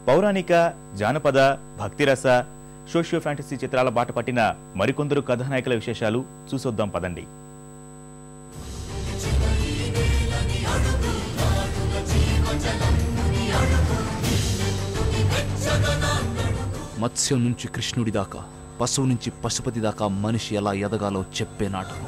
పౌరాణిక, జానపద, భక్తిరస, socio fantasy చిత్రాల బాట పట్టిన మరికొందరు కథానాయకుల విశేషాలు చూసొద్దాం పదండి. మత్స్యం నుంచి కృష్ణుడి దాకా, పశువు నుంచి పశుపతి దాకా మనిషి ఎలా ఎదగాలో చెప్పే నాటకం.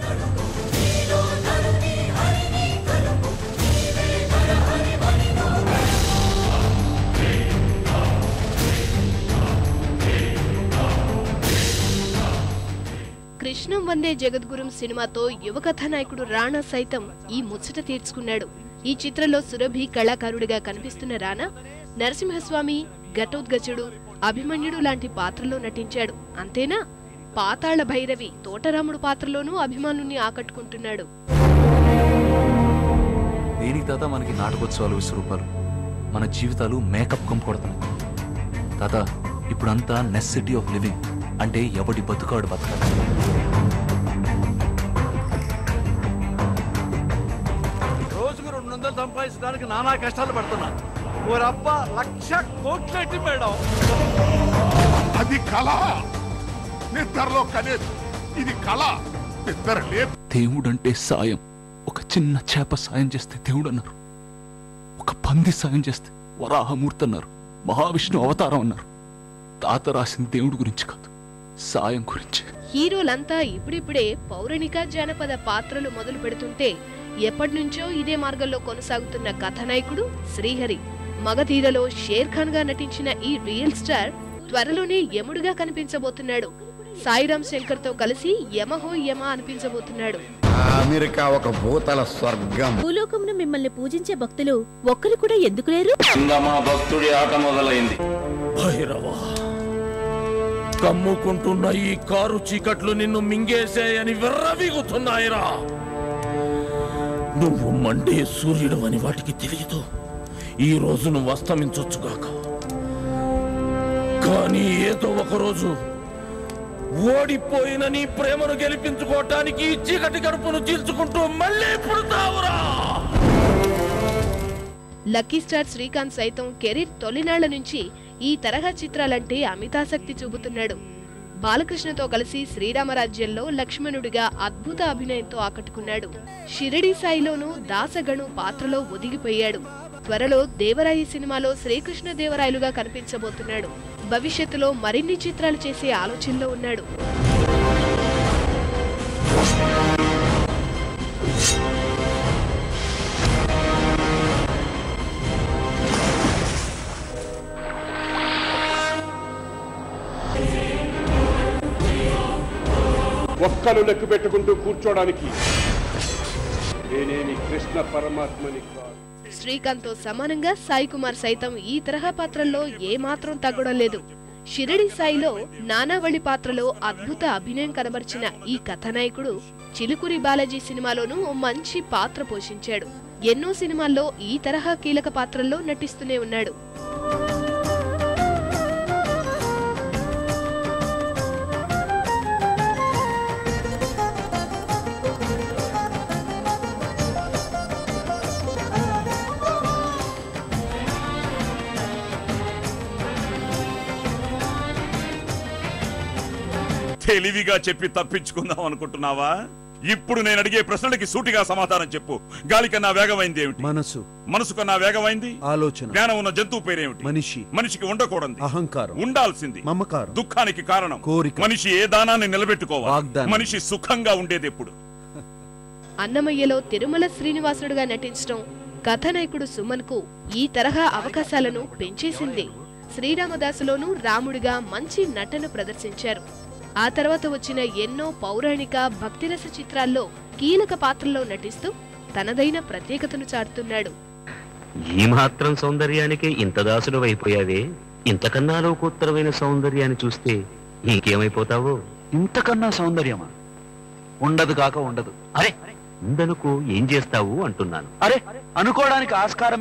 కృష్ణం వందే జగద్గురుం సినిమాతో యువ కథానాయకుడు రాణా సైతం ఈ ముచ్చట తీర్చుకున్నాడు. ఈ చిత్రంలో సురభి కళాకారుడిగా కనిపిస్తున్న రాణా నరసింహస్వామి, ఘటోద్గచుడు, అభిమన్యుడు లాంటి పాత్రలో నటించాడు. అంతేనా, పాతాళ భైరవి తోటరాముడు పాత్రలోనూ అభిమానుల్ని ఆకట్టుకుంటున్నాడు. దేనికి తాత మనకి నాటకోత్సవాలు, విశ్వరూపాలు, మన జీవితాలు మేకప్ కంపడుతున్నాయి తాత. ఇప్పుడంతా నెసెసిటీ ఆఫ్ లివింగ్, అంటే ఎవడి బతుకాడు బతకాలి. రోజుకు 200 సంపాదించడానికి నానా కష్టాలు పడుతున్నా. ఓరబ్బా 1,00,000 కోట్లెట్టి మేడం. అది కళ, నిద్రలో కనేది ఇది కళ. నిద్ర లేదు. దేవుడంటే సాయం. ఒక చిన్న చేప సాయం చేస్తే దేవుడు అన్నారు, ఒక పంది సాయం చేస్తే వరాహమూర్తి అన్నారు, మహావిష్ణు అవతారం అన్నారు. తాత రాసిన దేవుడి గురించి కాదు, సాయం గురించి. హీరోలంతా ఇప్పుడిప్పుడే పౌరాణిక, జానపద పాత్రలు మొదలు పెడుతుంటే ఎప్పటినుంచో ఇదే మార్గంలో కొనసాగుతున్న కథానాయకుడు శ్రీహరి. మగధీరలో షేర్ ఖాన్ గా నటించిన ఈ రియల్ స్టార్ త్వరలోనే యముడుగా కనిపించబోతున్నాడు. సాయిరామ్ శంకర్ తో కలిసి యమహో యమ అనిపించబోతున్నాడు. అమెరికా ఒక భూతల స్వర్గం. భూలోకంలో మిమ్మల్ని పూజించే భక్తులు ఒక్కరు కూడా ఎందుకు లేరు? మా భక్తుడి ఆట మొదలైంది. భైరవా, కమ్ముకుంటున్న ఈ కారు చీకట్లు నిన్ను మింగేసాయని విర్రవీగుతున్నాయిరా. నువ్వు మండే సూర్యుడు అని వాటికి తెలియదు. ఈ రోజు నువ్వు అస్తమించొచ్చుగాక, కానీ ఏదో ఒక రోజు ఓడిపోయిన నీ ప్రేమను గెలిపించుకోవటానికి చీకటి గడుపును చీల్చుకుంటూ మళ్ళీ పుడతావురా. లక్కీ స్టార్ శ్రీకాంత్ సైతం కెరీర్ తొలినాళ్ల నుంచి ఈ తరహా చిత్రాలంటే అమితాసక్తి చూపుతున్నాడు. బాలకృష్ణతో కలిసి శ్రీరామరాజ్యంలో లక్ష్మణుడిగా అద్భుత అభినయంతో ఆకట్టుకున్నాడు. షిరిడి సాయిలోనూ దాసగణు పాత్రలో ఒదిగిపోయాడు. త్వరలో దేవరాయి సినిమాలో శ్రీకృష్ణ దేవరాయలుగా కనిపించబోతున్నాడు. భవిష్యత్తులో మరిన్ని చిత్రాలు చేసే ఆలోచనలో ఉన్నాడు. ఒక్కలు లెక్క పెట్టుకుంటూ కూర్చోడానికి నేనేమి కృష్ణ పరమాత్మని కాదు. శ్రీకాంత్ తో సమానంగా సాయి కుమార్ సైతం ఈ తరహా పాత్రల్లో ఏమాత్రం తగ్గడం లేదు. షిరిడి సాయిలో నానావళి పాత్రలో అద్భుత అభినయం కనబరిచిన ఈ కథానాయకుడు చిలుకూరి బాలాజీ సినిమాలోనూ ఓ మంచి పాత్ర పోషించాడు. ఎన్నో సినిమాల్లో ఈ తరహా కీలక పాత్రల్లో నటిస్తూనే ఉన్నాడు. తెలివిగా చెప్పి తప్పించుకుందాం అనుకుంటున్నావా? ఇప్పుడు నేను అడిగే ప్రశ్నలకి సూటిగా సమాధానం చెప్పు. గాలి కన్నా వేగమైంది ఏమిటి? మనసు. మనసు కన్నా వేగమైంది ఆలోచన. జ్ఞానం ఉన్న జంతువు పేరేమిటి? మనిషి. మనిషికి ఉండకూడదు అహంకారం. ఉండాల్సింది మమకారం. దుఃఖానికి కారణం కోరిక. మనిషి ఏ దానాన్ని నిలబెట్టుకోవాలి? వాగ్దానం. మనిషి సుఖంగా ఉండేది ఎప్పుడు? అన్నమయ్యలో తిరుమల శ్రీనివాసుడుగా నటించడం కథానాయకుడు సుమన్ కు ఈ తరహా అవకాశాలను పెంచేసింది. శ్రీరామదాసులోనూ రాముడిగా మంచి నటన ప్రదర్శించారు. ఆ తర్వాత వచ్చిన ఎన్నో పౌరాణిక, భక్తిరస చిత్రాల్లో కీలక పాత్రలో నటిస్తూ తనదైన ప్రత్యేకతను చాటుతున్నాడు. ఈ మాత్రం సౌందర్యానికి ఇంత దాసుడు అయిపోయావే, ఇంతకన్నా లోకోత్తరమైన సౌందర్యాన్ని చూస్తే ఇంకేమైపోతావో. ఇంతకన్నా సౌందర్యమా? ఉండదు కాక ఉండదు. అరే ఉందనుకో, ఏం చేస్తావు అంటున్నాను. అరే అనుకోవడానికి ఆస్కారమే